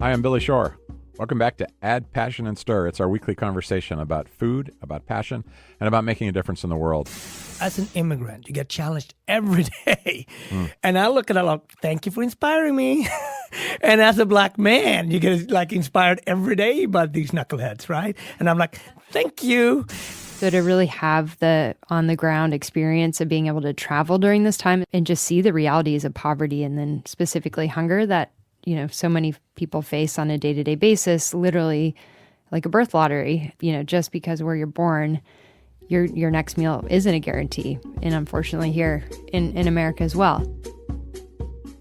Hi, I'm Billy Shore. Welcome back to Add Passion and Stir. It's our weekly conversation about food, about passion, and about making a difference in the world. As an immigrant, you get challenged every day. And I look at it like, thank you for inspiring me. And as a black man, you get like inspired every day by these knuckleheads, right? And I'm like, thank you. So to really have the on-the-ground experience of being able to travel during this time and just see the realities of poverty and then specifically hunger that, you know, so many people face on a day-to-day basis, literally like a birth lottery, you know, just because where you're born, your next meal isn't a guarantee. And unfortunately here in America as well.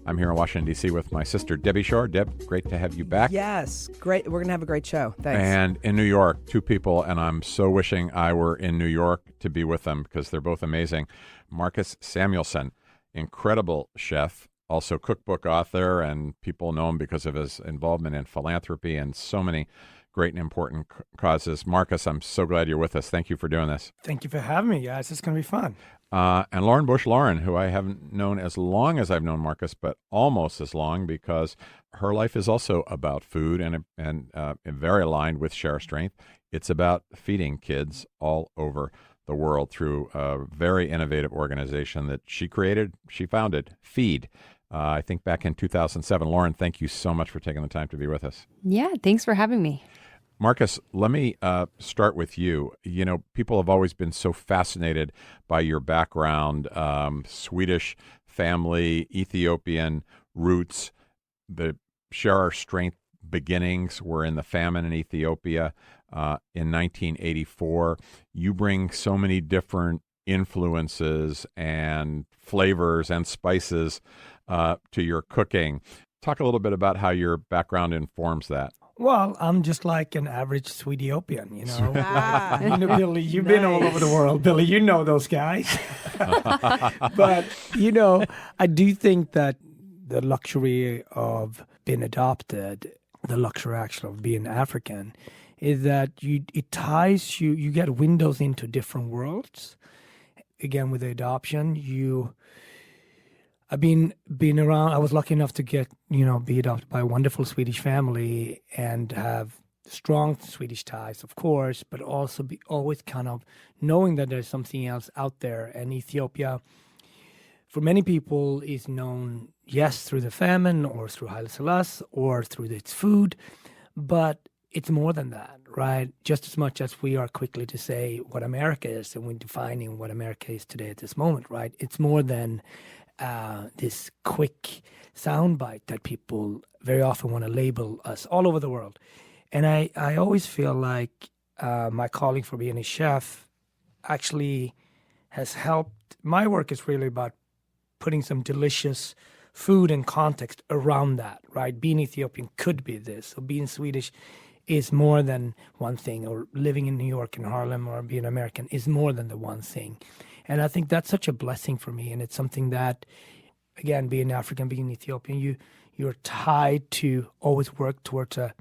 I'm here in Washington, D.C. with my sister, Debbie Shore. Deb, great to have you back. Yes, great. We're going to have a great show. Thanks. And in New York, two people, and I'm so wishing I were in New York to be with them because they're both amazing. Marcus Samuelsson, incredible chef, also cookbook author, and people know him because of his involvement in philanthropy and so many great and important causes. Marcus, I'm so glad you're with us. Thank you for doing this. Thank you for having me, guys. It's going to be fun. And Lauren Bush Lauren, who I haven't known as long as I've known Marcus, but almost as long because her life is also about food and very aligned with Share Strength. It's about feeding kids all over the world through a very innovative organization that she founded, Feed. I think back in 2007. Lauren, thank you so much for taking the time to be with us. Yeah, thanks for having me. Marcus, let me start with you. You know, people have always been so fascinated by your background, Swedish family, Ethiopian roots. The Share Our Strength beginnings were in the famine in Ethiopia in 1984. You bring so many different influences and flavors and spices to your cooking. Talk a little bit about how your background informs that. Well, I'm just like an average Swediopian, you know. You know, Billy, you've been all over the world, Billy. You know those guys. But, you know, I do think that the luxury of being adopted, the luxury actually of being African, is that it ties you, you get windows into different worlds. Again, with the adoption, I've been around. I was lucky enough to be adopted by a wonderful Swedish family and have strong Swedish ties, of course, but also be always kind of knowing that there's something else out there. And Ethiopia, for many people, is known, yes, through the famine or through Haile Selassie or through its food, but it's more than that, right? Just as much as we are quickly to say what America is and we're defining what America is today at this moment, right? It's more than this quick soundbite that people very often want to label us all over the world. And I always feel like my calling for being a chef actually has helped. My work is really about putting some delicious food and context around that, right? Being Ethiopian could be this, or being Swedish is more than one thing, or living in New York and Harlem or being American is more than the one thing. And I think that's such a blessing for me. And it's something that, again, being African, being Ethiopian, you're tied to always work towards a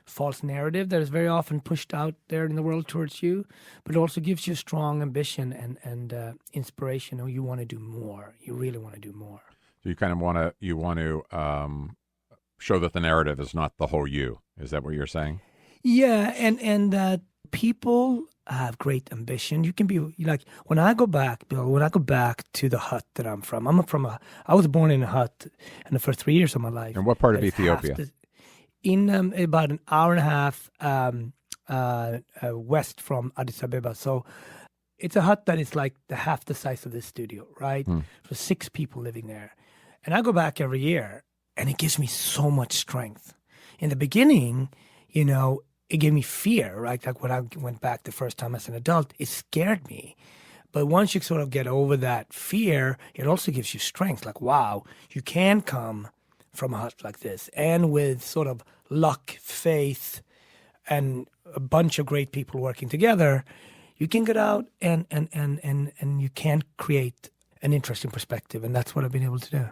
false narrative that is very often pushed out there in the world towards you, but also gives you strong ambition and inspiration. You want to do more. You really want to do more. So you kind of want to show that the narrative is not the whole you. Is that what you're saying? Yeah, and that people have great ambition. You can be like, when I go back to the hut that I'm from. I was born in a hut in the first 3 years of my life. And what part of Ethiopia? In about an hour and a half west from Addis Ababa. So it's a hut that is like half the size of this studio, right? So 6 people living there. And I go back every year, and it gives me so much strength. In the beginning, you know, it gave me fear, right? Like when I went back the first time as an adult, it scared me. But once you sort of get over that fear, it also gives you strength. Like, wow, you can come from a hut like this. And with sort of luck, faith, and a bunch of great people working together, you can get out and you can create an interesting perspective. And that's what I've been able to do.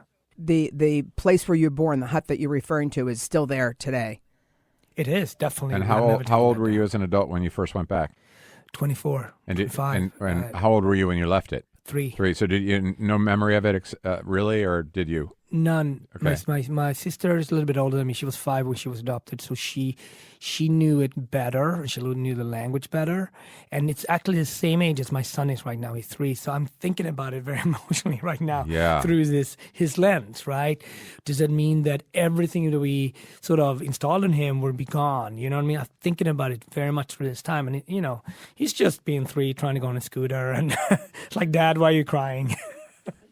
The place where you're born, the hut that you're referring to, is still there today. It is, definitely. And how old were you as an adult when you first went back? 24, and 25. And how old were you when you left it? 3. 3. So did you no memory of it really, or did you? None. Okay. My sister is a little bit older than me. She was 5 when she was adopted, so she knew it better. She knew the language better, and it's actually the same age as my son is right now. He's 3, so I'm thinking about it very emotionally right now Yeah. through his lens. Right? Does that mean that everything that we sort of installed in him will be gone? You know what I mean? I'm thinking about it very much for this time, and he's just being 3, trying to go on a scooter, and it's like, Dad, why are you crying?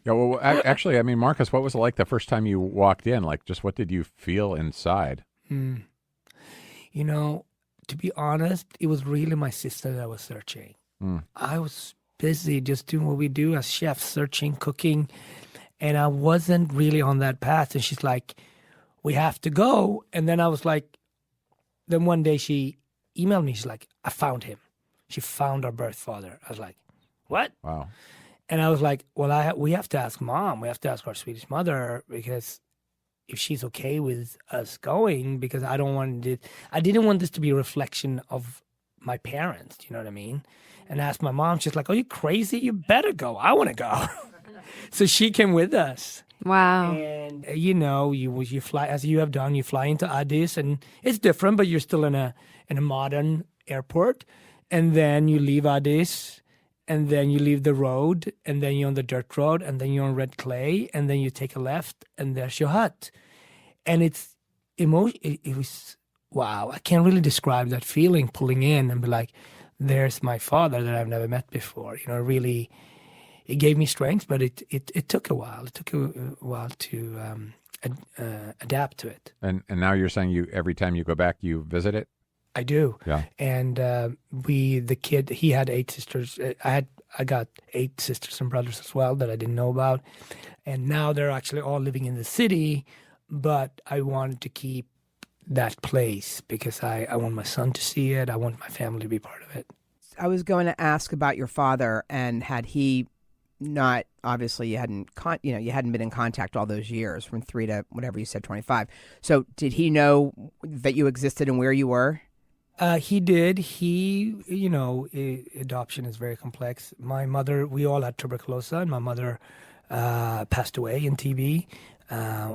Yeah, well, actually, I mean, Marcus, what was it like the first time you walked in? Like, just what did you feel inside? You know, to be honest, it was really my sister that was searching. I was busy just doing what we do as chefs, searching, cooking, and I wasn't really on that path. And she's like, we have to go. And then I was like, then one day she emailed me. She's like, I found him. She found our birth father. I was like, what? Wow. And I was like, well, we have to ask Mom. We have to ask our Swedish mother, because if she's okay with us going, because I didn't want this to be a reflection of my parents. Do you know what I mean? And I asked my mom. She's like, "Are you crazy? You better go. I want to go." So she came with us. Wow. And you fly, as you have done. You fly into Addis, and it's different, but you're still in a modern airport. And then you leave Addis. And then you leave the road, and then you're on the dirt road, and then you're on red clay, and then you take a left, and there's your hut. And it's it was, wow, I can't really describe that feeling, pulling in and be like, there's my father that I've never met before. Really, it gave me strength, but it took a while. It took a while to adapt to it. And now you're saying every time you go back, you visit it? I do. Yeah. And he had 8 sisters. I got 8 sisters and brothers as well that I didn't know about. And now they're actually all living in the city, but I wanted to keep that place because I want my son to see it. I want my family to be part of it. I was going to ask about your father, and had he not, obviously you hadn't been in contact all those years, from 3 to whatever you said, 25. So did he know that you existed and where you were? He did. Adoption is very complex. My mother, we all had tuberculosis, and my mother passed away in TB.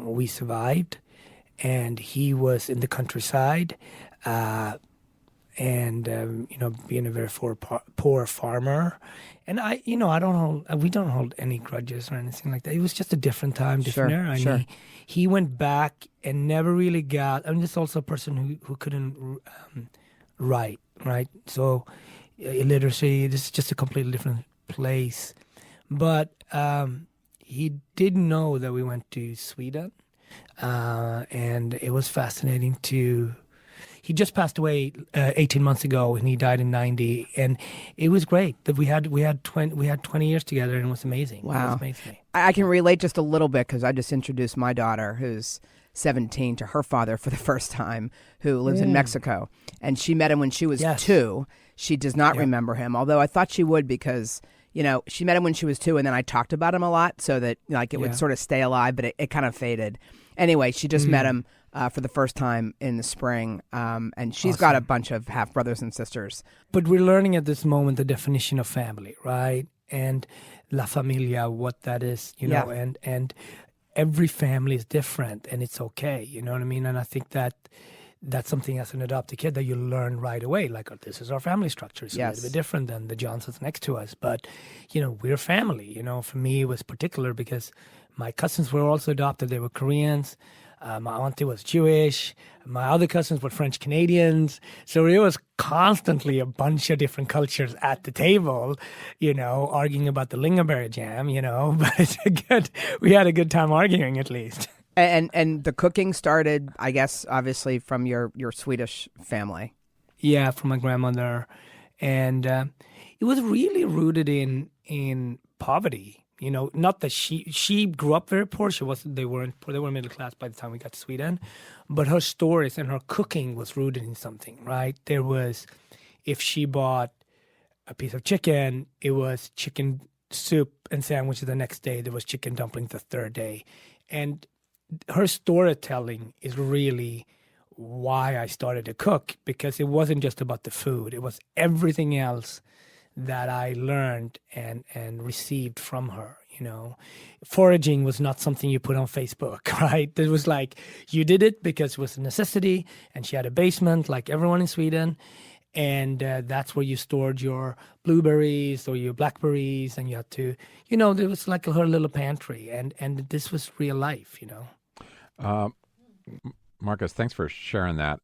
We survived, and he was in the countryside, being a very poor farmer. And we don't hold any grudges or anything like that. It was just a different time, different era. And he went back and never really got. I mean, this is also a person who couldn't write, right? So illiteracy. This is just a completely different place. But he didn't know that we went to Sweden, and it was fascinating to. He just passed away 18 months ago, and he died in 90. And it was great that we had 20 years together, and it was amazing. Wow. It was amazing. I can relate just a little bit because I just introduced my daughter, who's 17, to her father for the first time, who lives in Mexico. And she met him when she was 2. She does not remember him, although I thought she would because, she met him when she was 2, and then I talked about him a lot so that it would sort of stay alive, but it kind of faded. Anyway, she just met him for the first time in the spring, and she's got a bunch of half-brothers and sisters. But we're learning at this moment the definition of family, right? And la familia, what that is, and every family is different, and it's okay, you know what I mean? And I think that's something as an adopted kid that you learn right away. Like, this is our family structure. It's a little bit different than the Johnsons next to us. But, we're family. For me, it was particular because my cousins were also adopted. They were Koreans. My auntie was Jewish. My other cousins were French Canadians. So it was constantly a bunch of different cultures at the table, arguing about the lingonberry jam, But it's we had a good time arguing, at least. And the cooking started, I guess, obviously from your Swedish family. Yeah, from my grandmother. And it was really rooted in poverty. Not that she grew up very poor. They weren't poor. They were middle class by the time we got to Sweden. But her stories and her cooking was rooted in something, right? There was, if she bought a piece of chicken, it was chicken soup and sandwiches the next day. There was chicken dumplings the third day. And her storytelling is really why I started to cook, because it wasn't just about the food. It was everything else that I learned and received from her. Foraging was not something you put on Facebook, right? It was like you did it because it was a necessity, and she had a basement like everyone in Sweden, and that's where you stored your blueberries or your blackberries, and you had to, there was like her little pantry, and this was real life, Marcus, thanks for sharing that.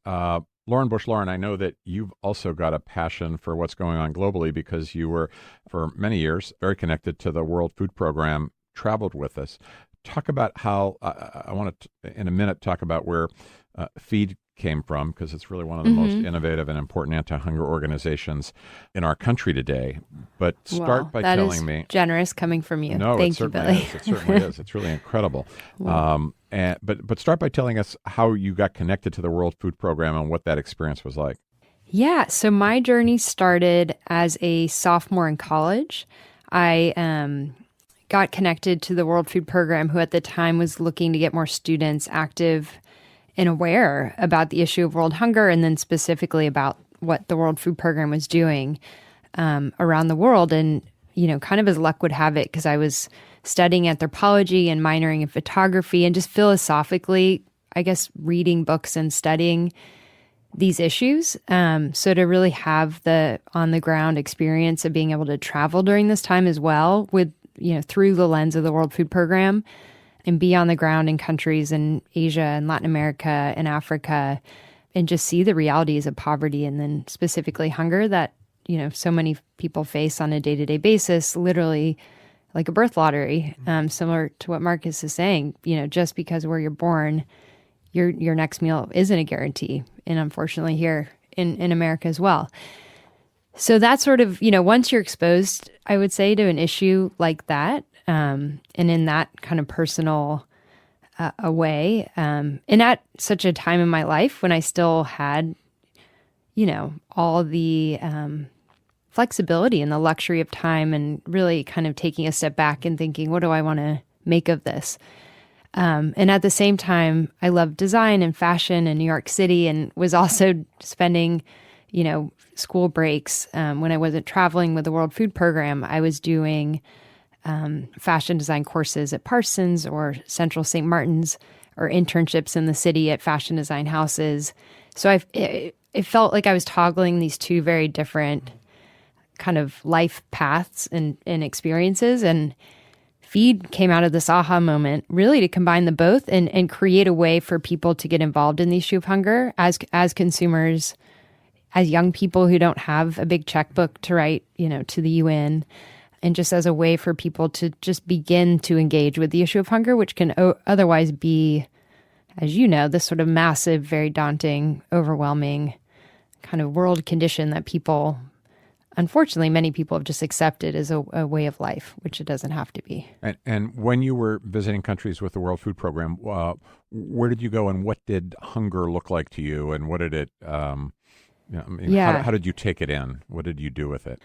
Lauren, I know that you've also got a passion for what's going on globally because you were, for many years, very connected to the World Food Program, traveled with us. Talk about how, I want to, in a minute, talk about where Feed came from, because it's really one of the most innovative and important anti-hunger organizations in our country today. But start by telling me. Generous coming from you. No, Thank you, Billy. It certainly is. It's really incredible. But start by telling us how you got connected to the World Food Program and what that experience was like. Yeah, so my journey started as a sophomore in college. I got connected to the World Food Program, who at the time was looking to get more students active and aware about the issue of world hunger, and then specifically about what the World Food Program was doing around the world. And, kind of as luck would have it, because I was studying anthropology and minoring in photography, and just philosophically, I guess, reading books and studying these issues. So to really have the on-the-ground experience of being able to travel during this time as well, with, through the lens of the World Food Program, and be on the ground in countries in Asia and Latin America and Africa, and just see the realities of poverty, and then specifically hunger that, so many people face on a day-to-day basis, literally like a birth lottery, similar to what Marcus is saying. Just because where you're born, your next meal isn't a guarantee. And unfortunately here in America as well. So that's sort of, once you're exposed, I would say, to an issue like that, and in that kind of personal a way, and at such a time in my life when I still had, all the flexibility and the luxury of time, and really kind of taking a step back and thinking, what do I want to make of this? And at the same time, I love design and fashion in New York City, and was also spending, school breaks when I wasn't traveling with the World Food Program. I was doing fashion design courses at Parsons or Central St. Martin's, or internships in the city at fashion design houses. So it felt like I was toggling these two very different kind of life paths and experiences. And Feed came out of this aha moment really to combine the both and create a way for people to get involved in the issue of hunger as consumers, as young people who don't have a big checkbook to write, to the UN, and just as a way for people to just begin to engage with the issue of hunger, which can otherwise be, as you know, this sort of massive, very daunting, overwhelming kind of world condition that people, unfortunately, many people have just accepted as a way of life, which it doesn't have to be. And when you were visiting countries with the World Food Program, where did you go, and what did hunger look like to you, and what did it, how did you take it in? What did you do with it?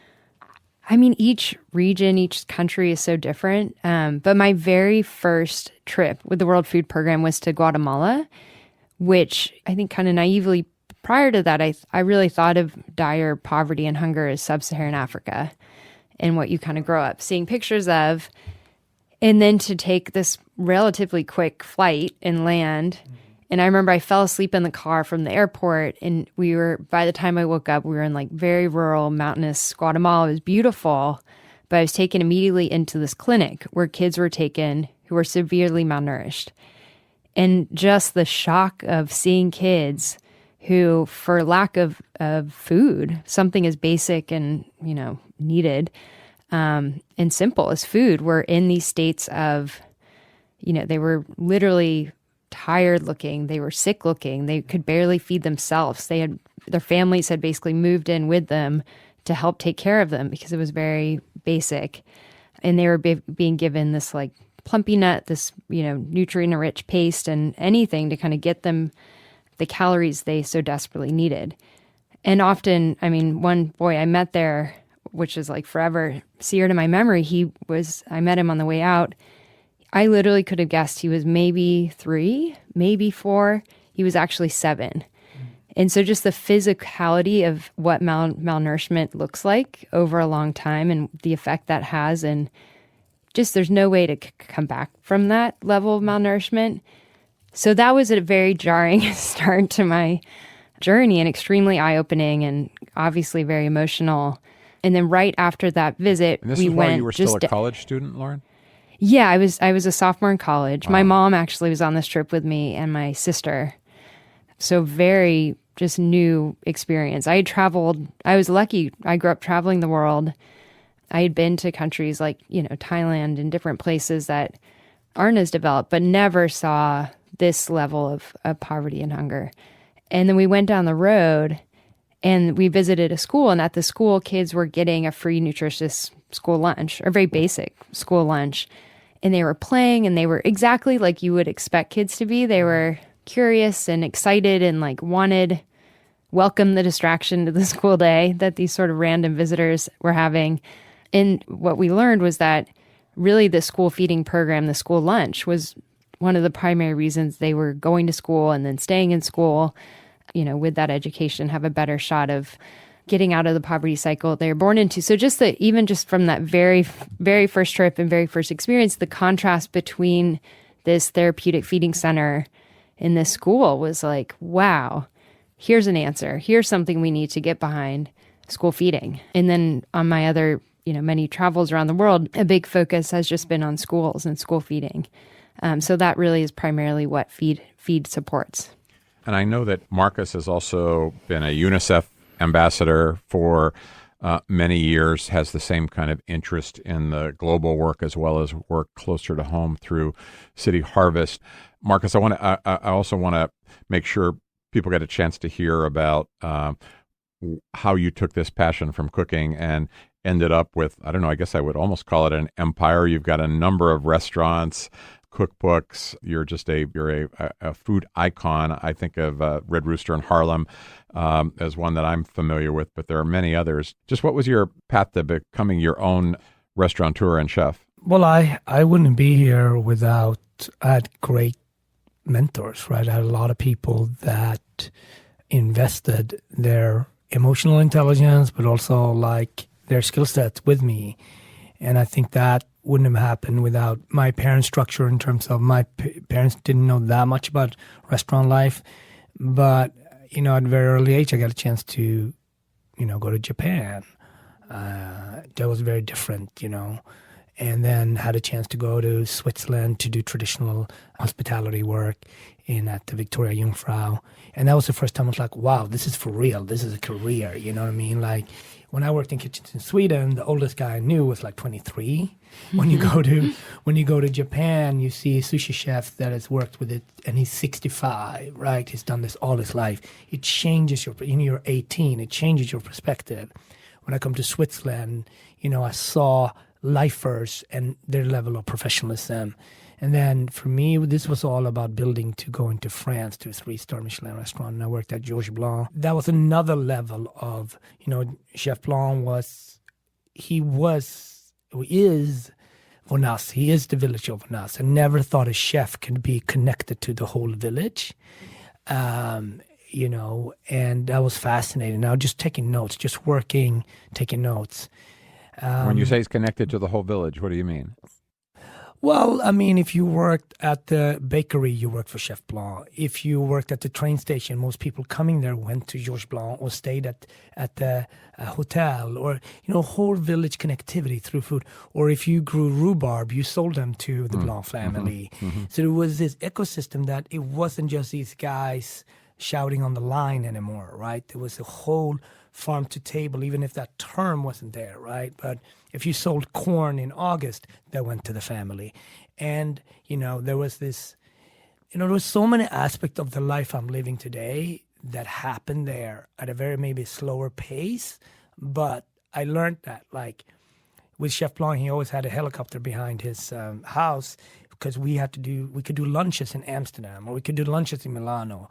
I mean, each region, each country is so different. But my very first trip with the World Food Program was to Guatemala, which I think kind of naively, prior to that, I really thought of dire poverty and hunger as sub-Saharan Africa, and what you kind of grow up seeing pictures of. And then to take this relatively quick flight and land. And I remember I fell asleep in the car from the airport, and by the time I woke up, we were in like very rural, mountainous Guatemala. It was beautiful, but I was taken immediately into this clinic where kids were taken who were severely malnourished. And just the shock of seeing kids who, for lack of food, something as basic and, needed and simple as food, were in these states of, they were literally tired looking, they were sick looking, they could barely feed themselves. Their families had basically moved in with them to help take care of them because it was very basic. And they were being given this like plumpy nut, this, nutrient-rich paste and anything to kind of get them the calories they so desperately needed. And often, one boy I met there, which is like forever seared in my memory, I met him on the way out. I literally could have guessed he was maybe 3, maybe 4. He was actually 7. And so just the physicality of what malnourishment looks like over a long time, and the effect that has, and just there's no way to come back from that level of malnourishment. So that was a very jarring start to my journey and extremely eye-opening and obviously very emotional. And then right after that visit, and this we is while went. You were still a college student, Lauren? Yeah, I was a sophomore in college. Wow. My mom actually was on this trip with me and my sister. So very just new experience. I had traveled. I was lucky. I grew up traveling the world. I had been to countries like, Thailand and different places that aren't as developed, but never saw this level of poverty and hunger. And then we went down the road and we visited a school, and at the school, kids were getting a free, nutritious school lunch, or very basic school lunch. And they were playing, and they were exactly like you would expect kids to be. They were curious and excited and welcome the distraction to the school day that these sort of random visitors were having. And what we learned was that really the school feeding program, the school lunch, was one of the primary reasons they were going to school and then staying in school, with that education, have a better shot of getting out of the poverty cycle they were born into. So even just from that very, very first trip and very first experience, the contrast between this therapeutic feeding center and this school was like, wow, here's an answer. Here's something we need to get behind, school feeding. And then on my other, many travels around the world, a big focus has just been on schools and school feeding. So that really is primarily what Feed supports. And I know that Marcus has also been a UNICEF ambassador for many years, has the same kind of interest in the global work as well as work closer to home through City Harvest. Marcus, I also want to make sure people get a chance to hear about how you took this passion from cooking and ended up with, I don't know, I guess I would almost call it an empire. You've got a number of restaurants, cookbooks. You're just a food icon. I think of Red Rooster in Harlem as one that I'm familiar with, but there are many others. Just what was your path to becoming your own restaurateur and chef? Well, I wouldn't be here without, I had great mentors, right? I had a lot of people that invested their emotional intelligence, but also their skill sets with me. And I think that wouldn't have happened without my parents' structure in terms of my parents didn't know that much about restaurant life. But, at a very early age, I got a chance to, go to Japan. That was very different, and then had a chance to go to Switzerland to do traditional hospitality work at the Victoria Jungfrau. And that was the first time I was like, wow, this is for real. This is a career, you know what I mean? When I worked in kitchens in Sweden, the oldest guy I knew was 23. When you go to Japan, you see a sushi chef that has worked with it, and he's 65, right? He's done this all his life. It changes you're 18, it changes your perspective. When I come to Switzerland, I saw lifers and their level of professionalism. And then for me, this was all about building to go into France to a 3-star Michelin restaurant. And I worked at Georges Blanc. That was another level of, Chef Blanc is Vonas. He is the village of Vonas. I never thought a chef could be connected to the whole village. And that was fascinating. Now just taking notes, just working, taking notes. When you say he's connected to the whole village, what do you mean? Well, if you worked at the bakery, you worked for Chef Blanc. If you worked at the train station, most people coming there went to Georges Blanc or stayed at the hotel, or, whole village connectivity through food. Or if you grew rhubarb, you sold them to the Blanc family. Mm-hmm. So there was this ecosystem that it wasn't just these guys shouting on the line anymore, right? There was a whole farm to table, even if that term wasn't there, right? But if you sold corn in August, that went to the family. And, there was this, there was so many aspects of the life I'm living today that happened there at a very maybe slower pace. But I learned that, with Chef Blanc, he always had a helicopter behind his house, because we could do lunches in Amsterdam, or we could do lunches in Milano.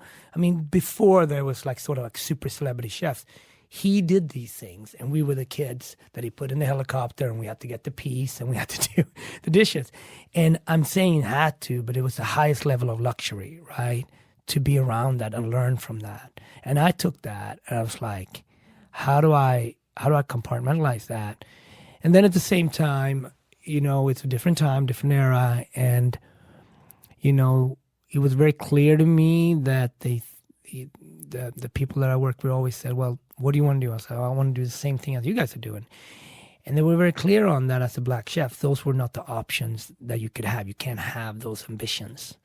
Before there was super celebrity chefs, he did these things, and we were the kids that he put in the helicopter, and we had to get the piece, and we had to do the dishes. And I'm saying had to, but it was the highest level of luxury, right? To be around that and learn from that. And I took that, and I was like, how do I compartmentalize that? And then at the same time, it's a different time, different era. And, it was very clear to me that the people that I worked with always said, well, what do you want to do? I said, I want to do the same thing as you guys are doing. And they were very clear on that as a black chef. Those were not the options that you could have. You can't have those ambitions.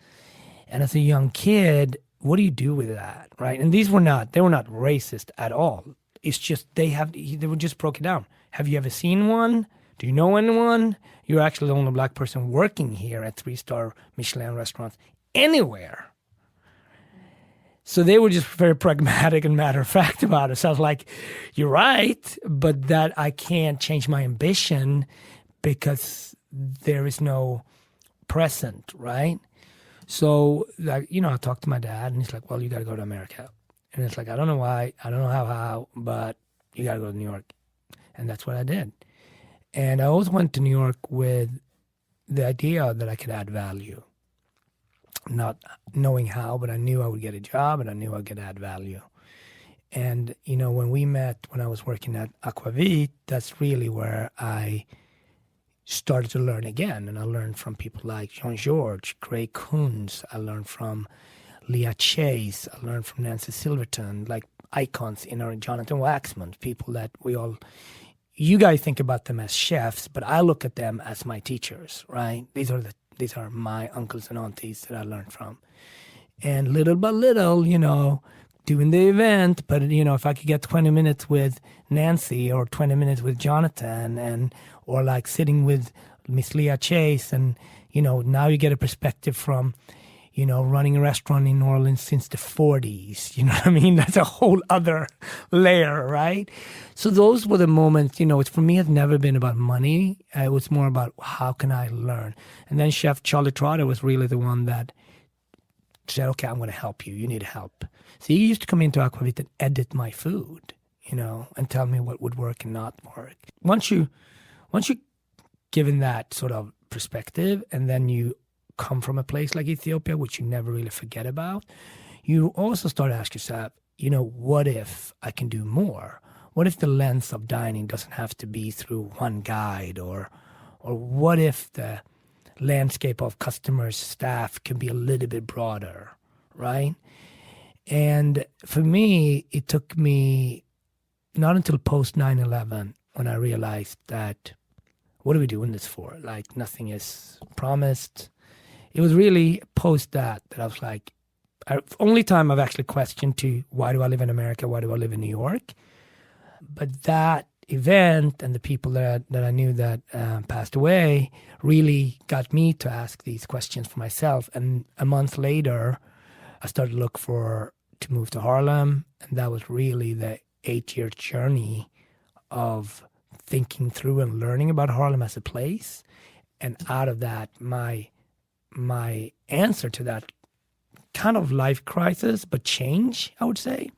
And as a young kid, what do you do with that, right? And they were not racist at all. It's just they would just broke it down. Have you ever seen one? Do you know anyone? You're actually the only black person working here at 3-star Michelin restaurants anywhere. So they were just very pragmatic and matter of fact about it. So I was like, you're right, but that I can't change my ambition because there is no present, right? So, I talked to my dad, and he's like, well, you got to go to America. And it's like, I don't know why, I don't know how, but you got to go to New York. And that's what I did. And I always went to New York with the idea that I could add value. Not knowing how, but I knew I would get a job, and I knew I could add value. And, when we met, when I was working at Aquavit, that's really where I started to learn again. And I learned from people like Jean-Georges, Gray Kunz. I learned from Leah Chase. I learned from Nancy Silverton, like icons in our Jonathan Waxman, people that you guys think about them as chefs, but I look at them as my teachers, right? These are my uncles and aunties that I learned from. And little by little, doing the event, but, if I could get 20 minutes with Nancy or 20 minutes with Jonathan or like sitting with Miss Leah Chase and, now you get a perspective from, running a restaurant in New Orleans since the 40s. You know what I mean? That's a whole other layer, right? So those were the moments, it's for me, it's never been about money. It was more about how can I learn? And then Chef Charlie Trotter was really the one that said, okay, I'm going to help you. You need help. So he used to come into Aquavit and edit my food, and tell me what would work and not work. Once you given that sort of perspective, and then you come from a place like Ethiopia, which you never really forget about, you also start to ask yourself, what if I can do more? What if the lens of dining doesn't have to be through one guide, or what if the landscape of customers, staff can be a little bit broader, right? And for me, it took me not until post 9/11 when I realized that, what are we doing this for? Like, nothing is promised. It was really post that I was like, only time I've actually questioned to why do I live in America? Why do I live in New York? But that event and the people that I knew that passed away really got me to ask these questions for myself. And a month later, I started to look to move to Harlem. And that was really the 8-year journey of thinking through and learning about Harlem as a place. And out of that, my answer to that kind of life crisis, but change, I would say,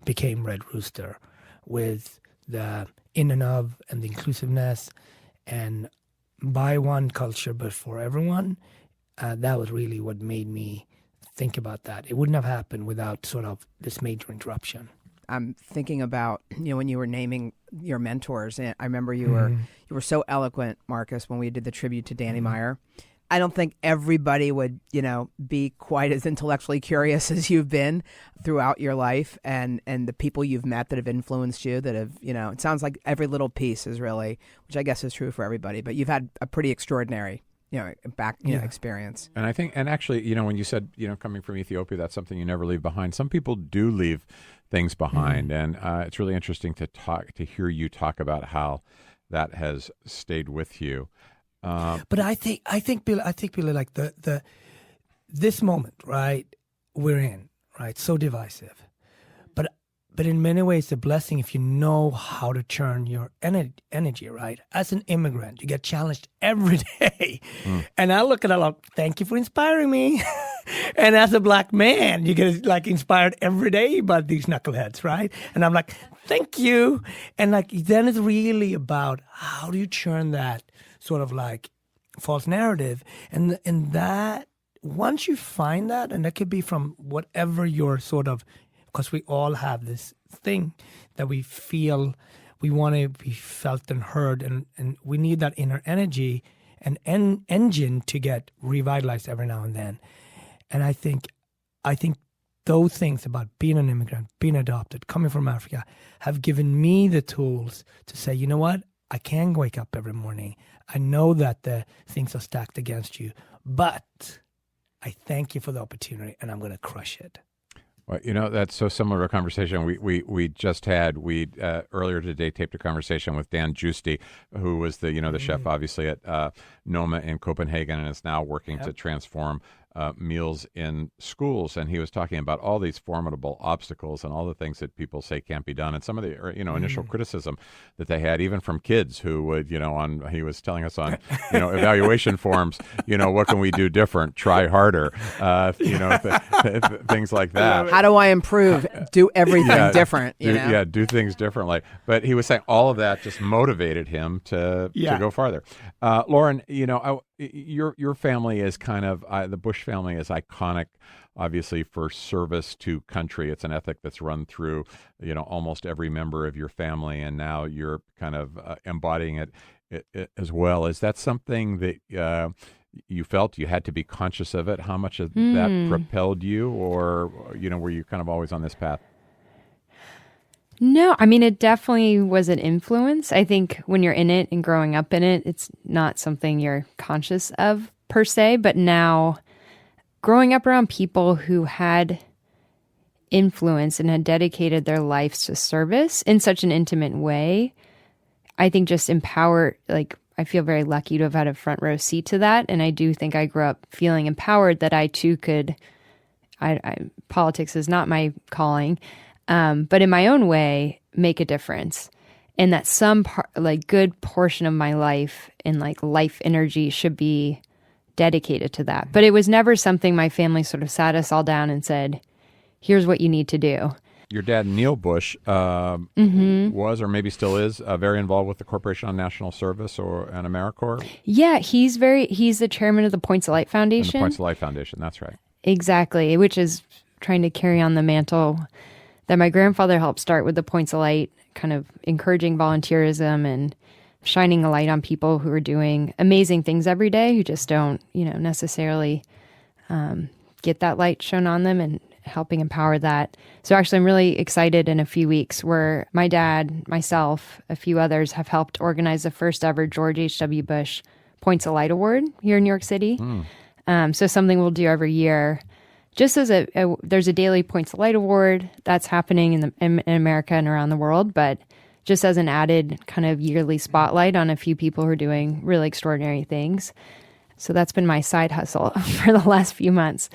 became Red Rooster, with the in and of and the inclusiveness and by one culture, but for everyone. That was really what made me think about that. It wouldn't have happened without sort of this major interruption. I'm thinking about, when you were naming your mentors, and I remember you were so eloquent, Marcus, when we did the tribute to Danny Meyer. I don't think everybody would, be quite as intellectually curious as you've been throughout your life, and the people you've met that have influenced you, that have, it sounds like every little piece is really, which I guess is true for everybody, but you've had a pretty extraordinary, experience. And I think, and actually, when you said, coming from Ethiopia, that's something you never leave behind. Some people do leave things behind, and it's really interesting to hear you talk about how that has stayed with you. But I think, Billy, like this moment, right, we're in, right, so divisive. But in many ways, a blessing if you know how to turn your energy, right? As an immigrant, you get challenged every day. And I look at it like, thank you for inspiring me. And as a black man, you get like inspired every day by these knuckleheads, right? And I'm like, thank you. And like, then it's really about how do you turn that sort of like false narrative. And that, once you find that, and that could be from whatever your sort of, because we all have this thing that we feel We want to be felt and heard, and we need that inner energy and engine to get revitalized every now and then. And I think those things about being an immigrant, being adopted, coming from Africa, have given me the tools to say, you know what? I can wake up every morning. I know that the things are stacked against you, but I thank you for the opportunity, and I'm going to crush it. Well, that's so similar to a conversation we just had. We earlier today taped a conversation with Dan Giusti, who was the chef, obviously, at Noma in Copenhagen, and is now working to transform meals in schools. And he was talking about all these formidable obstacles and all the things that people say can't be done, and some of the initial criticism that they had, even from kids who would he was telling us on evaluation forms, what can we do different, try harder, things like that. How do I improve? Do everything different. Do things differently. But he was saying all of that just motivated him to go farther. Lauren, your family is kind of the Bush family is iconic, obviously, for service to country. It's an ethic that's run through almost every member of your family, and now you're kind of embodying it as well. Is that something that you felt you had to be conscious of it? How much of that propelled you, or were you kind of always on this path? No, I mean, it definitely was an influence. I think when you're in it and growing up in it, it's not something you're conscious of per se. But now, growing up around people who had influence and had dedicated their lives to service in such an intimate way, I think just empowered, I feel very lucky to have had a front row seat to that. And I do think I grew up feeling empowered that I too could, politics is not my calling, but in my own way, make a difference. And that some good portion of my life and life energy should be dedicated to that. But it was never something my family sort of sat us all down and said, here's what you need to do. Your dad, Neil Bush, was, or maybe still is, very involved with the Corporation on National Service and AmeriCorps. Yeah, he's the chairman of the Points of Light Foundation. And the Points of Light Foundation, that's right. Exactly, which is trying to carry on the mantle that my grandfather helped start with the Points of Light, kind of encouraging volunteerism and shining a light on people who are doing amazing things every day, who just don't, necessarily get that light shown on them, and helping empower that. So actually, I'm really excited in a few weeks where my dad, myself, a few others have helped organize the first ever George H.W. Bush Points of Light Award here in New York City. So something we'll do every year. Just as there's a daily Points of Light Award that's happening in America and around the world, but just as an added kind of yearly spotlight on a few people who are doing really extraordinary things. So that's been my side hustle for the last few months.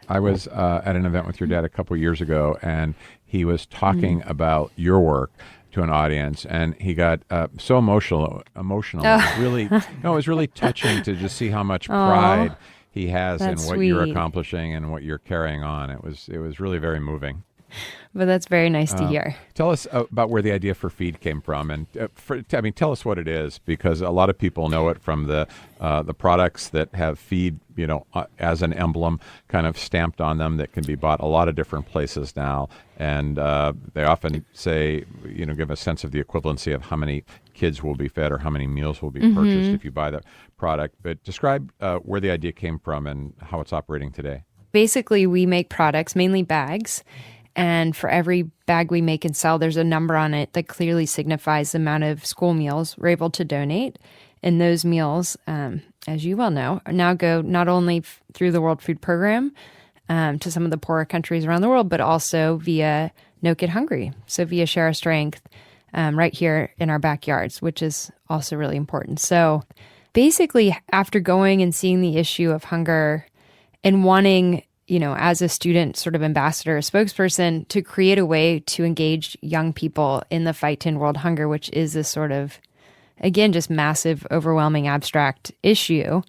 I was at an event with your dad a couple years ago, and he was talking about your work to an audience, and he got so emotional. It was really touching to just see how much pride he has in what you're accomplishing and what you're carrying on. It was really very moving. But that's very nice to hear. Tell us about where the idea for Feed came from, and tell us what it is, because a lot of people know it from the products that have Feed, as an emblem kind of stamped on them, that can be bought a lot of different places now, and they often say, give a sense of the equivalency of how many kids will be fed or how many meals will be purchased if you buy the product. But describe where the idea came from and how it's operating today. Basically, we make products, mainly bags. And for every bag we make and sell, there's a number on it that clearly signifies the amount of school meals we're able to donate. And those meals, as you well know, now go not only through the World Food Program to some of the poorer countries around the world, but also via No Kid Hungry. So via Share Our Strength right here in our backyards, which is also really important. So basically, after going and seeing the issue of hunger and wanting, as a student sort of ambassador, a spokesperson, to create a way to engage young people in the fight to end world hunger, which is this sort of, again, just massive, overwhelming, abstract issue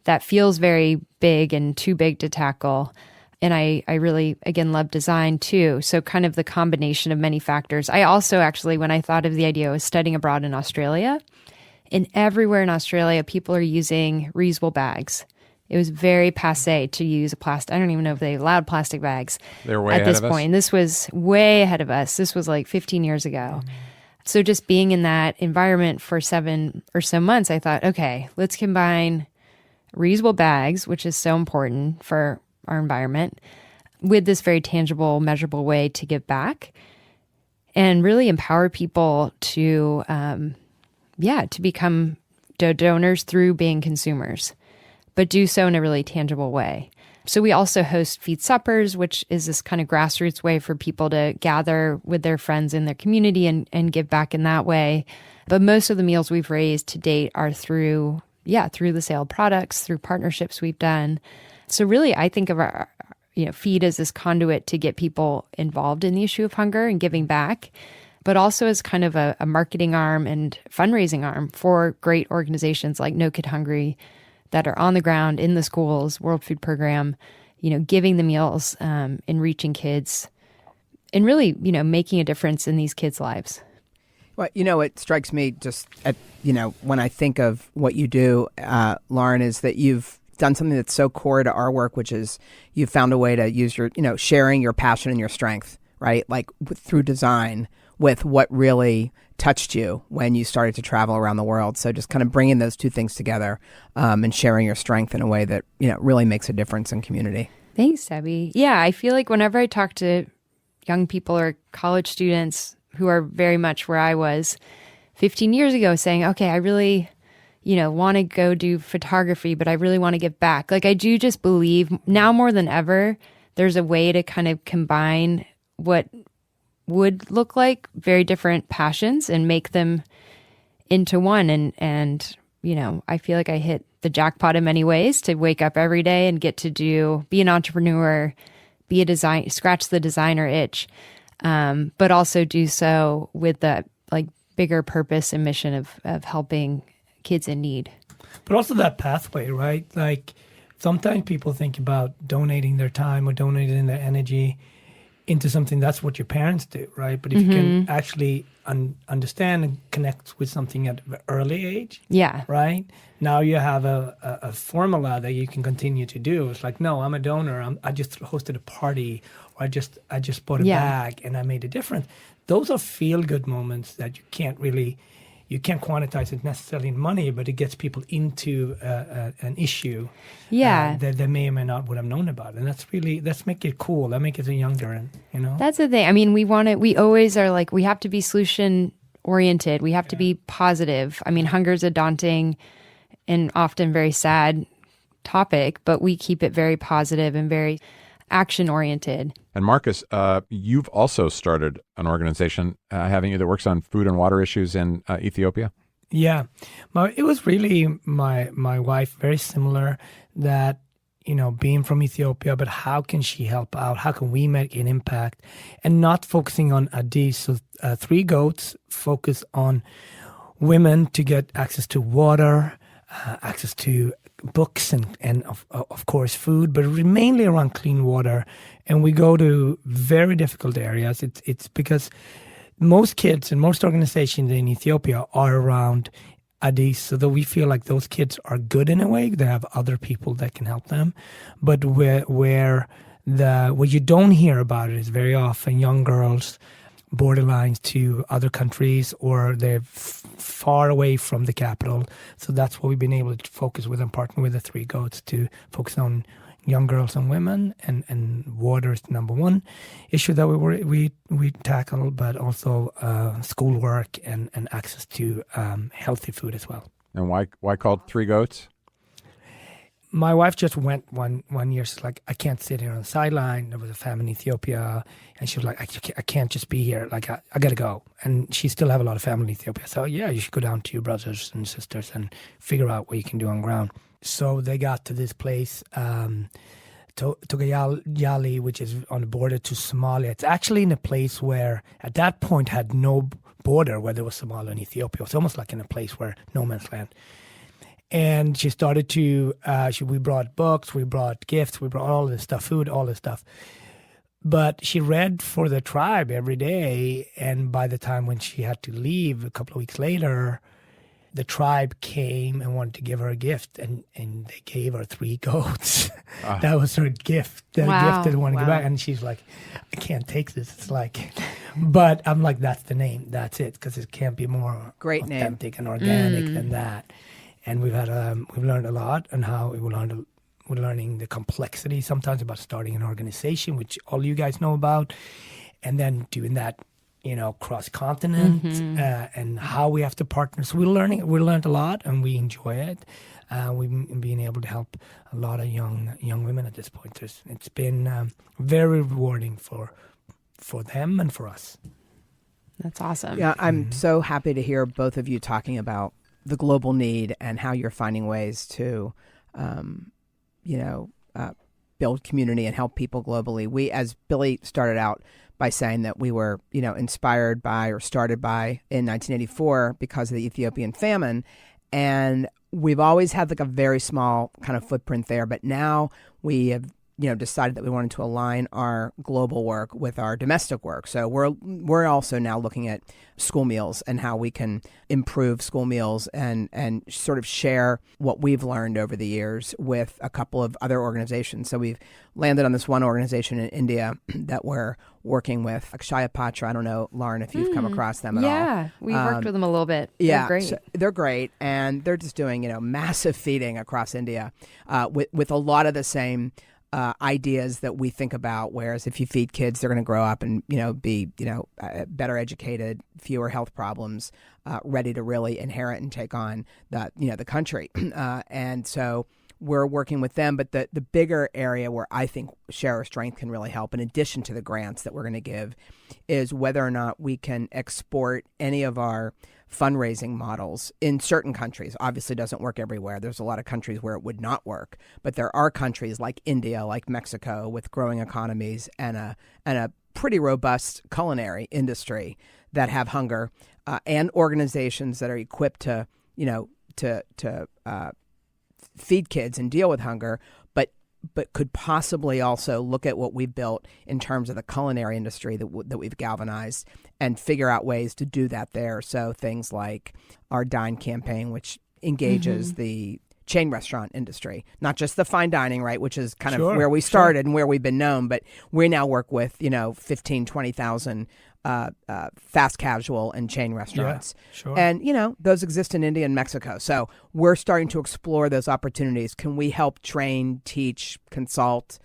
that feels very big and too big to tackle. And I really, again, love design too. So kind of the combination of many factors. I also actually, when I thought of the idea, I was studying abroad in Australia. And everywhere in Australia, people are using reusable bags. It was very passé to use a plastic. I don't even know if they allowed plastic bags They're way at ahead this of us. point. This was way ahead of us. This was like 15 years ago. So just being in that environment for 7 or so months, I thought, okay, let's combine reusable bags, which is so important for our environment, with this very tangible, measurable way to give back and really empower people to, to become donors through being consumers, but do so in a really tangible way. So we also host Feed Suppers, which is this kind of grassroots way for people to gather with their friends in their community and give back in that way. But most of the meals we've raised to date are through the sale of products, through partnerships we've done. So really, I think of our Feed as this conduit to get people involved in the issue of hunger and giving back, but also as kind of a marketing arm and fundraising arm for great organizations like No Kid Hungry that are on the ground in the schools, World Food Program, giving the meals and reaching kids and really, making a difference in these kids' lives. Well, it strikes me just at, when I think of what you do, Lauren, is that you've done something that's so core to our work, which is you've found a way to use your, sharing your passion and your strength, right? Like through design with what really touched you when you started to travel around the world. So just kind of bringing those two things together and sharing your strength in a way that, really makes a difference in community. Thanks, Debbie. Yeah, I feel like whenever I talk to young people or college students who are very much where I was 15 years ago saying, okay, I really, want to go do photography, but I really want to give back. Like I do just believe now more than ever, there's a way to kind of combine what would look like very different passions and make them into one. And I feel like I hit the jackpot in many ways to wake up every day and get to be an entrepreneur, scratch the designer itch, but also do so with the bigger purpose and mission of helping kids in need. But also that pathway, right? Like sometimes people think about donating their time or donating their energy into something. That's what your parents do, right? But if you can actually understand and connect with something at an early age, right? Now you have a formula that you can continue to do. It's like, no, I'm a donor. I just hosted a party, or I just bought a bag and I made a difference. Those are feel-good moments that you can't quantize it necessarily in money, but it gets people into an issue that they may or may not would have known about. And let's make it cool. Let's make it younger. And, That's the thing. I mean, we always are like, we have to be solution oriented. We have to be positive. I mean, hunger is a daunting and often very sad topic, but we keep it very positive and very action oriented. And Marcus, you've also started an organization, haven't you, that works on food and water issues in Ethiopia? Yeah. It was really my wife, very similar, that, being from Ethiopia, but how can she help out? How can we make an impact? And not focusing on Addis. So 3 Goats focus on women to get access to water, access to books and of course food, but mainly around clean water. And we go to very difficult areas. It's because most kids and most organizations in Ethiopia are around Addis, so that we feel like those kids are good in a way. They have other people that can help them. But where you don't hear about it is very often young girls borderlines to other countries, or they're far away from the capital. So that's what we've been able to focus with and partner with the 3 Goats to focus on young girls and women, and water is the number one issue that we tackle, but also schoolwork and access to healthy food as well. And why called 3 Goats? My wife just went one year. She's like, I can't sit here on the sideline. There was a famine in Ethiopia, and she was like, I can't just be here. Like, I got to go. And she still have a lot of family in Ethiopia. So, yeah, you should go down to your brothers and sisters and figure out what you can do on ground. So they got to this place, Togayali, which is on the border to Somalia. It's actually in a place where, at that point, had no border, where there was Somalia and Ethiopia. It's almost like in a place where no man's land. And she started to, we brought books, we brought gifts, we brought all this stuff, food, all this stuff. But she read for the tribe every day. And by the time when she had to leave a couple of weeks later, the tribe came and wanted to give her a gift. And they gave her 3 goats. That was her gift. The gift that they wanted to give back. And she's like, I can't take this. It's like But I'm like, that's the name. That's it, because it can't be more Great name. authentic and organic than that. And we've learned a lot on how we're learning the complexity sometimes about starting an organization, which all you guys know about, and then doing that, cross continent and how we have to partner. So we learned a lot, and we enjoy it. We've been able to help a lot of young women at this point. It's been very rewarding for them and for us. That's awesome. Yeah, I'm so happy to hear both of you talking about the global need and how you're finding ways to, build community and help people globally. We, as Billy started out by saying that we were, inspired by or started by in 1984 because of the Ethiopian famine. And we've always had like a very small kind of footprint there. But now we have, decided that we wanted to align our global work with our domestic work. So we're also now looking at school meals and how we can improve school meals and sort of share what we've learned over the years with a couple of other organizations. So we've landed on this one organization in India that we're working with, Akshaya Patra. I don't know, Lauren, if you've come across them at all. Yeah, we worked with them a little bit. Yeah, they're great. So they're great, and they're just doing massive feeding across India with a lot of the same ideas that we think about. Whereas if you feed kids, they're going to grow up and be better educated, fewer health problems, ready to really inherit and take on the country. And so we're working with them. But the bigger area where I think Share Our Strength can really help, in addition to the grants that we're going to give, is whether or not we can export any of our fundraising models in certain countries. Obviously, it doesn't work everywhere. There's a lot of countries where it would not work, but there are countries like India, like Mexico, with growing economies and a pretty robust culinary industry that have hunger, and organizations that are equipped to feed kids and deal with hunger, but could possibly also look at what we've built in terms of the culinary industry that we've galvanized and figure out ways to do that there. So things like our Dine campaign, which engages the chain restaurant industry, not just the fine dining, right, which is kind of where we started and where we've been known, but we now work with, 15, 20,000 fast casual and chain restaurants. Yeah, sure. And, those exist in India and Mexico. So we're starting to explore those opportunities. Can we help train, teach, consult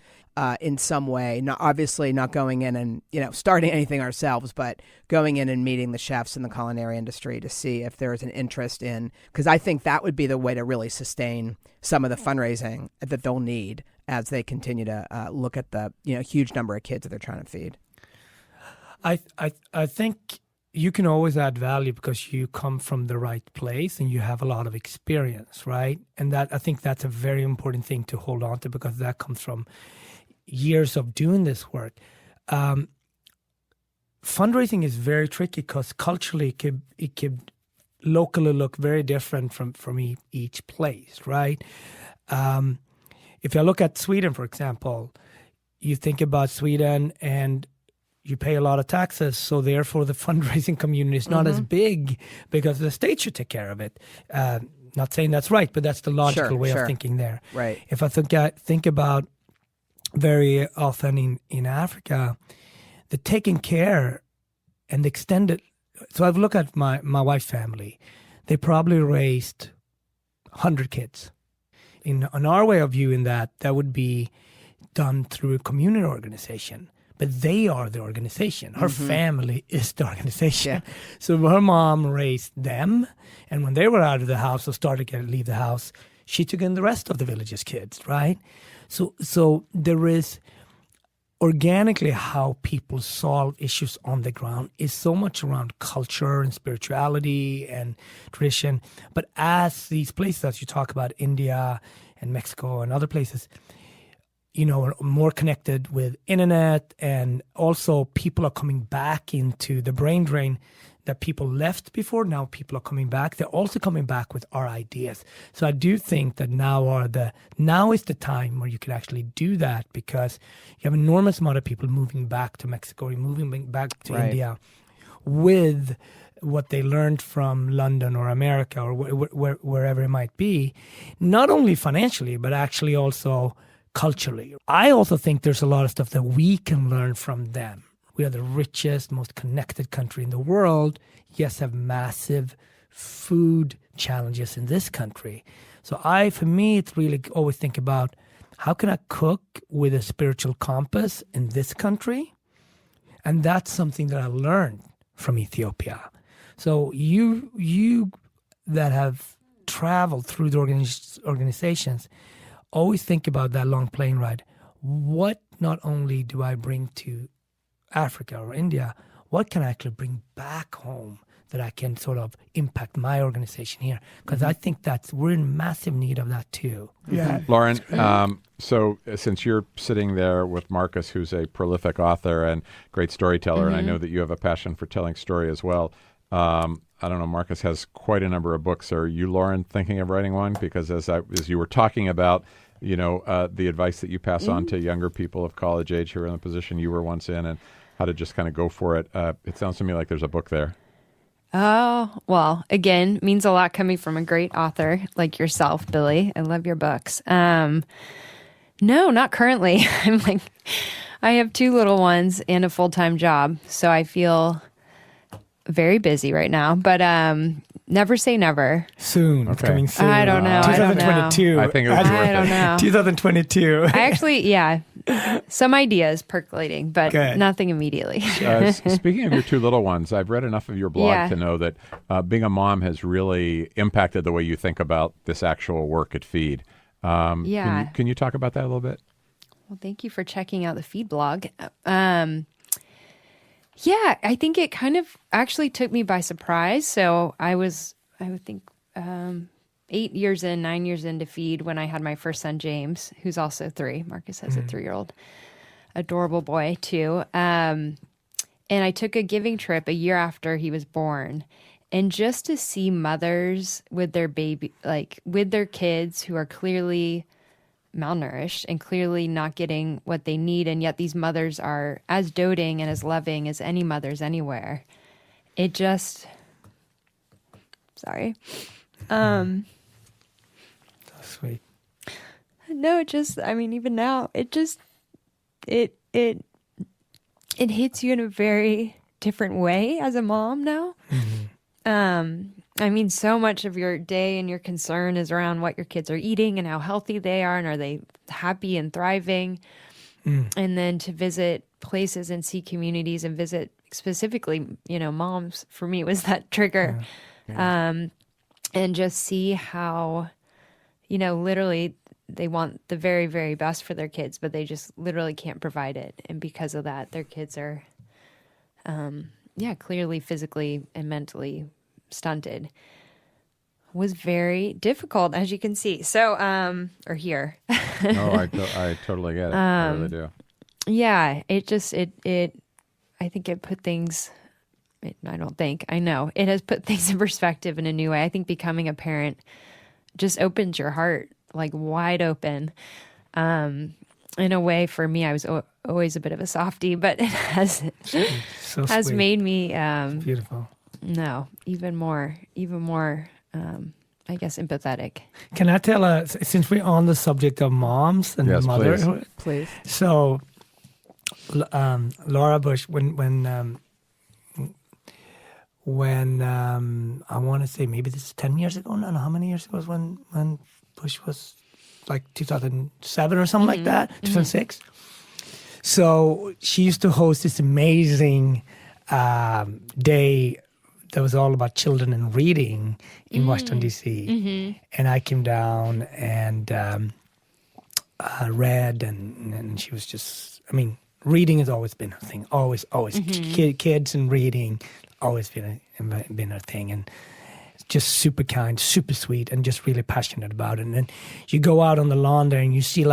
in some way? Obviously not going in and, starting anything ourselves, but going in and meeting the chefs in the culinary industry to see if there's an interest in, because I think that would be the way to really sustain some of the fundraising that they'll need as they continue to look at the, huge number of kids that they're trying to feed. I think you can always add value because you come from the right place and you have a lot of experience, right? And I think that's a very important thing to hold on to, because that comes from years of doing this work. Fundraising is very tricky because culturally it could locally look very different from each place, right? If you look at Sweden, for example, you think about Sweden and you pay a lot of taxes, so therefore the fundraising community is not as big because the state should take care of it. Not saying that's right, but that's the logical way of thinking there. Right. If I think about very often in Africa, the taking care and the extended. So I've looked at my wife's family. They probably raised 100 kids. In our way of viewing that would be done through a community organization. But they are the organization. Her family is the organization. Yeah. So her mom raised them, and when they were out of the house or started to leave the house, she took in the rest of the village's kids, right? So there is organically how people solve issues on the ground is so much around culture and spirituality and tradition. But as these places, as you talk about, India and Mexico and other places, are more connected with internet, and also people are coming back into the brain drain that people left before. Now people are coming back. They're also coming back with our ideas. So I do think that now is the time where you can actually do that, because you have an enormous amount of people moving back to Mexico, moving back to India with what they learned from London or America or wherever it might be, not only financially, but actually also culturally. I also think there's a lot of stuff that we can learn from them. We are the richest, most connected country in the world. Yes, have massive food challenges in this country. So for me, it's really always think about how can I cook with a spiritual compass in this country? And that's something that I learned from Ethiopia. So you that have traveled through the organizations, always think about that long plane ride. What not only do I bring to Africa or India, what can I actually bring back home that I can sort of impact my organization here? Because I think we're in massive need of that too. Yeah, Lauren. So since you're sitting there with Marcus, who's a prolific author and great storyteller, and I know that you have a passion for telling story as well. I don't know. Marcus has quite a number of books. Are you, Lauren, thinking of writing one? Because as you were talking about, the advice that you pass on to younger people of college age who are in the position you were once in, and how to just kind of go for it. It sounds to me like there's a book there. Oh, well, again, means a lot coming from a great author like yourself, Billy. I love your books. No, not currently. I have 2 little ones and a full-time job, so I feel very busy right now, but never say never. Soon. It's coming soon. I don't know. 2022. I think it was worth I don't know. 2022. I actually, some ideas percolating, but nothing immediately. Speaking of your 2 little ones, I've read enough of your blog to know that being a mom has really impacted the way you think about this actual work at Feed. Can you talk about that a little bit? Well, thank you for checking out the Feed blog. Yeah, I think it kind of actually took me by surprise. So I would think 9 years into Feed when I had my first son, James, who's also 3. Marcus has a 3-year-old, adorable boy too. And I took a giving trip a year after he was born. And just to see mothers with their baby, with their kids who are clearly malnourished and clearly not getting what they need, and yet these mothers are as doting and as loving as any mothers anywhere. It just so sweet. No, even now it hits you in a very different way as a mom now. So much of your day and your concern is around what your kids are eating and how healthy they are, and are they happy and thriving? And then to visit places and see communities and visit specifically, moms, for me was that trigger. And just see how, literally they want the very, very best for their kids, but they just literally can't provide it. And because of that, their kids are, clearly physically and mentally stunted. Was very difficult, as you can see. So, or here. No, I totally get it. I really do. Yeah, I think it put things, I know, it has put things in perspective in a new way. I think becoming a parent just opens your heart, wide open. In a way, for me, I was always a bit of a softie, but it has made me beautiful. No, even more, I guess, empathetic. Can I tell since we're on the subject of moms and motherhood? Please. So, Laura Bush, when I want to say maybe this is 10 years ago. I don't know how many years ago was when Bush was 2007 or something like that, 2006. So she used to host this amazing day that was all about children and reading in Washington, D.C. And I came down and read, and she was just, reading has always been her thing. Always. Kids and reading, always been her thing. And just super kind, super sweet, and just really passionate about it. And then you go out on the lawn there and you see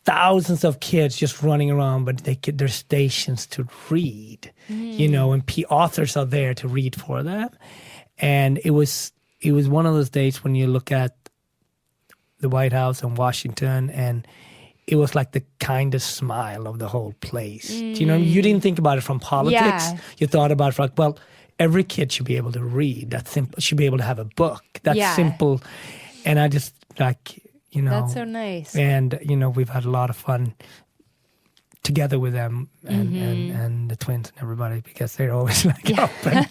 thousands of kids just running around, but they get their stations to read, and authors are there to read for them. And it was one of those days when you look at the White House in Washington, and it was like the kindest smile of the whole place. You didn't think about it from politics. Yeah. You thought about it every kid should be able to read. That's simple. Should be able to have a book. That's simple. And I just that's so nice. And we've had a lot of fun together with them and the twins and everybody because they're always like open.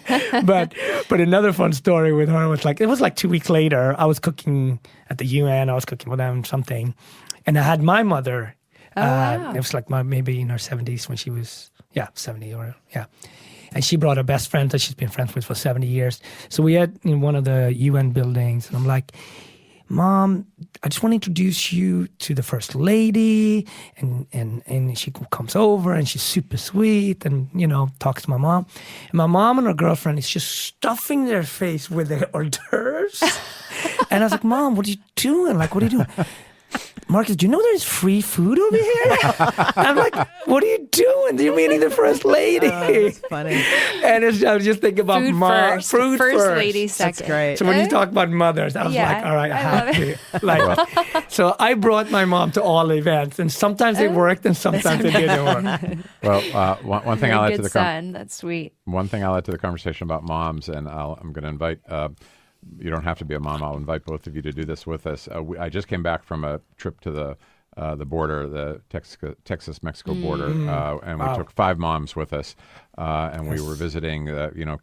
But another fun story with her was it was like 2 weeks later. I was cooking at the UN. I was cooking for them something, and I had my mother. It was like maybe in her 70s when she was 70 or and she brought her best friend that she's been friends with for 70 years. So we had in one of the UN buildings, and I'm like, Mom, I just want to introduce you to the first lady, and she comes over and she's super sweet and, talks to my mom. And my mom and her girlfriend is just stuffing their face with their hors d'oeuvres. And I was like, Mom, what are you doing? What are you doing? Marcus, do you know there's free food over here? I'm like, what are you doing? You're meeting the first lady. Oh, that's funny. And I was just thinking about food food first lady second. That's great. So when you talk about mothers, I was like, all right, I have to. So I brought my mom to all events, and sometimes it worked and sometimes it didn't work. Well, one thing I'll add to the That's sweet. One thing I'll add to the conversation about moms, and I'm going to invite. You don't have to be a mom. I'll invite both of you to do this with us. I just came back from a trip to the border, the Texas-Mexico border, and we took 5 moms with us, and we were visiting,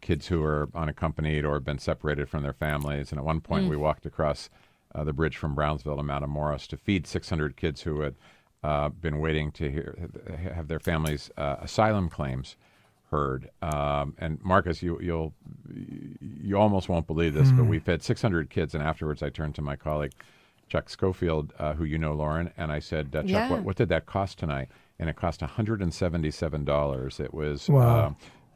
kids who were unaccompanied or been separated from their families. And at one point, we walked across the bridge from Brownsville to Matamoros to feed 600 kids who had been waiting to have their families' asylum claims heard. And Marcus, you almost won't believe this, but we fed 600 kids, and afterwards I turned to my colleague Chuck Schofield, who you know, Lauren, and I said, Chuck, what did that cost tonight? And it cost $177. It was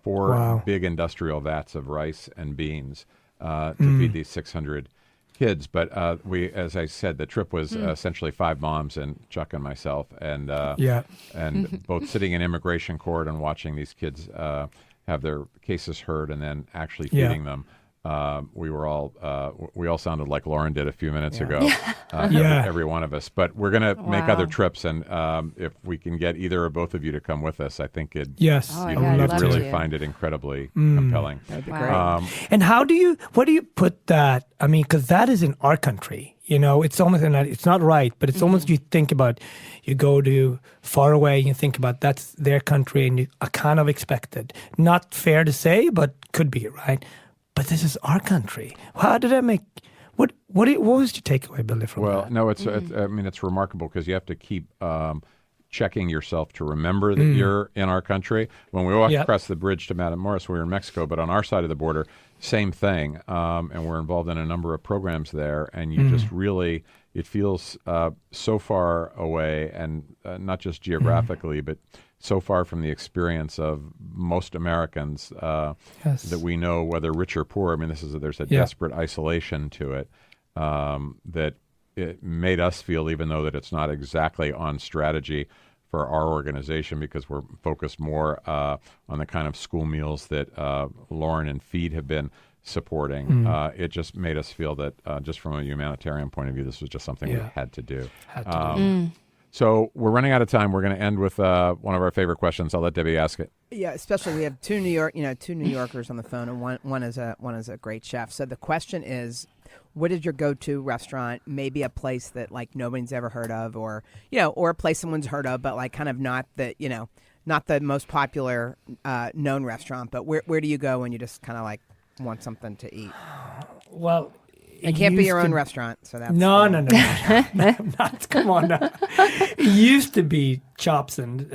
4 big industrial vats of rice and beans to feed these 600 kids. But as I said, the trip was essentially 5 moms and Chuck and myself, and both sitting in immigration court and watching these kids have their cases heard and then actually feeding them. We all sounded like Lauren did a few minutes ago, every one of us. But we're going to make other trips, and if we can get either or both of you to come with us, I think you'd really find it incredibly compelling. That'd be great. And where do you put that? I mean, because that is in our country. It's almost, it's not right, but it's almost, you think about, you go to far away, you think about that's their country, and you are kind of expected. Not fair to say, but could be, right? But this is our country. How did that make? What was your takeaway, Billy, from that? Well, no, it's remarkable because you have to keep checking yourself to remember that you're in our country. When we walked across the bridge to Matamoros, we were in Mexico, but on our side of the border, same thing. And we're involved in a number of programs there, and you just really, it feels so far away, and not just geographically, but so far from the experience of most Americans that we know, whether rich or poor. I mean, there's a desperate isolation to it that it made us feel, even though that it's not exactly on strategy for our organization, because we're focused more on the kind of school meals that Lauren and Feed have been supporting. It just made us feel that just from a humanitarian point of view, this was just something we had to do. So we're running out of time. We're going to end with one of our favorite questions. I'll let Debbie ask it. Yeah, especially we have two New Yorkers on the phone, and one is a great chef. So the question is, what is your go-to restaurant? Maybe a place that like nobody's ever heard of, or a place someone's heard of, but like kind of not the most popular known restaurant. But where do you go when you just kind of like want something to eat? Well, it can't be your own restaurant, so that's no. Not, come on now. It used to be Chopson.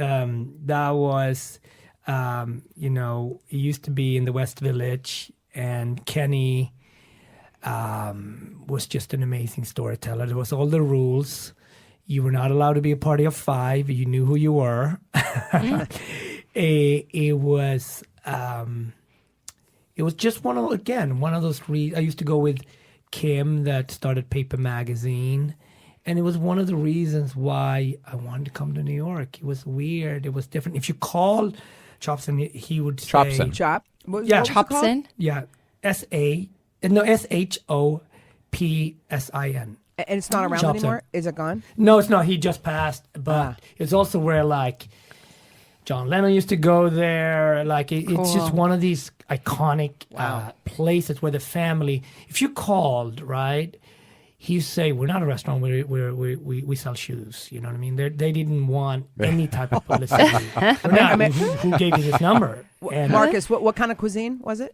That was, it used to be in the West Village, and Kenny was just an amazing storyteller. There was all the rules. You were not allowed to be a party of 5. You knew who you were. It was just one of those. I used to go with Kim that started Paper Magazine, and it was one of the reasons why I wanted to come to New York. It was weird. It was different. If you called Chopson, he would say Chopson. Chopson. Yeah, Shopsin. And it's not around anymore? Is it gone? No, it's not. He just passed. But it's also where like John Lennon used to go there. Like it's just one of these iconic places where the family, if you called, right, he used to say, "We're not a restaurant. We sell shoes." You know what I mean? They didn't want any type of publicity. Who gave you this number? And Marcus, what kind of cuisine was it?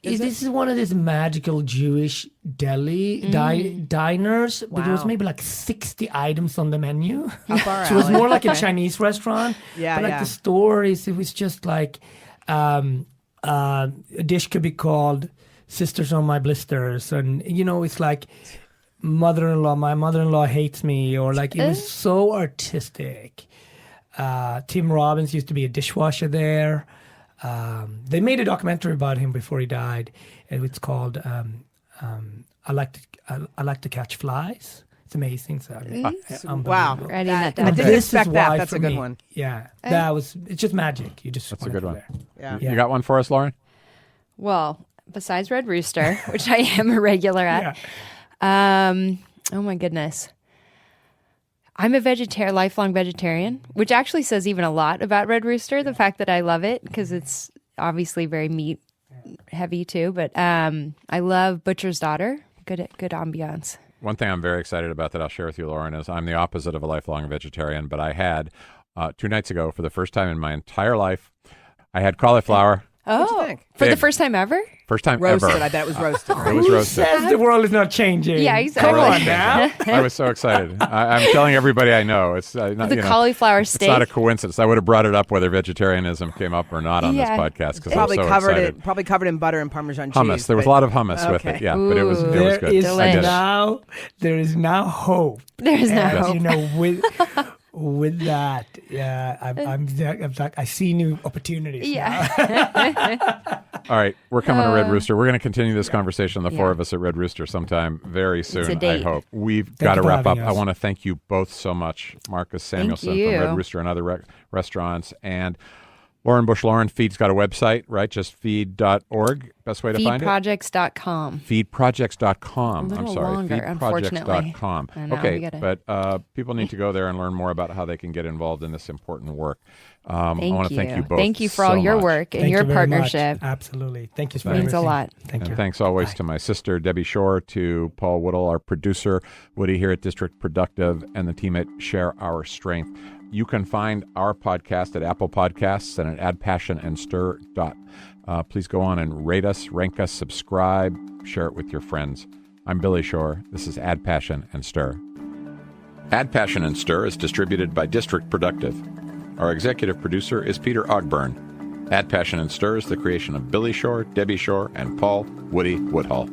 This is one of these magical Jewish deli diners, but there was maybe like 60 items on the menu. So it was more like a Chinese restaurant. Yeah, but like the stories, it was just like a dish could be called "Sisters on My Blisters," and it's like my mother-in-law hates me, or like it was so artistic. Tim Robbins used to be a dishwasher there. They made a documentary about him before he died, and it's called "I Like to Catch Flies." It's amazing. So wow, writing that down. I didn't expect that. That's a good one. Yeah, it's just magic. That's a good one. Yeah. You got one for us, Lauren? Well, besides Red Rooster, which I am a regular at, oh my goodness. I'm a lifelong vegetarian, which actually says even a lot about Red Rooster, the fact that I love it, because it's obviously very meat heavy too. But I love Butcher's Daughter. Good ambiance. One thing I'm very excited about that I'll share with you, Lauren, is I'm the opposite of a lifelong vegetarian, but I had 2 nights ago, for the first time in my entire life, I had cauliflower. What'd you think? For the first time ever? First time roasted, ever. I bet it was roasted. It was roasted. Says the world is not changing. Yeah, exactly. Come on now. I was so excited. I'm telling everybody I know. It's not, The cauliflower steak. It's not a coincidence. I would have brought it up whether vegetarianism came up or not on this podcast because I was so excited. Probably covered in butter and Parmesan cheese. Hummus. There was a lot of hummus with it. Yeah, but it was good. There is now hope. There's now hope. With that, I'm like, I see new opportunities. Yeah. All right, we're coming to Red Rooster. We're going to continue this conversation, the four of us at Red Rooster, sometime very soon. It's a date. I hope. We've got to wrap up. I want to thank you both so much, Marcus Samuelsson from Red Rooster and other restaurants, and Lauren Bush. Lauren, Feed's got a website, right? Just feed.org. Best way to find it? Feedprojects.com. Feedprojects.com. I'm sorry. Longer, Feedprojects.com. Unfortunately. Okay, but people need to go there and learn more about how they can get involved in this important work. I want to thank you both. Thank you for all your work and your partnership. Absolutely. Thank you for everything. Means a lot. Thank you. And thanks always to my sister, Debbie Shore, to Paul Woodall, our producer, Woody here at District Productive, and the team at Share Our Strength. You can find our podcast at Apple Podcasts and at addpassionanstir. Please go on and rate us, rank us, subscribe, share it with your friends. I'm Billy Shore. This is Add Passion and Stir. Add Passion and Stir is distributed by District Productive. Our executive producer is Peter Ogburn. Add Passion and Stir is the creation of Billy Shore, Debbie Shore, and Paul Woody Woodhull.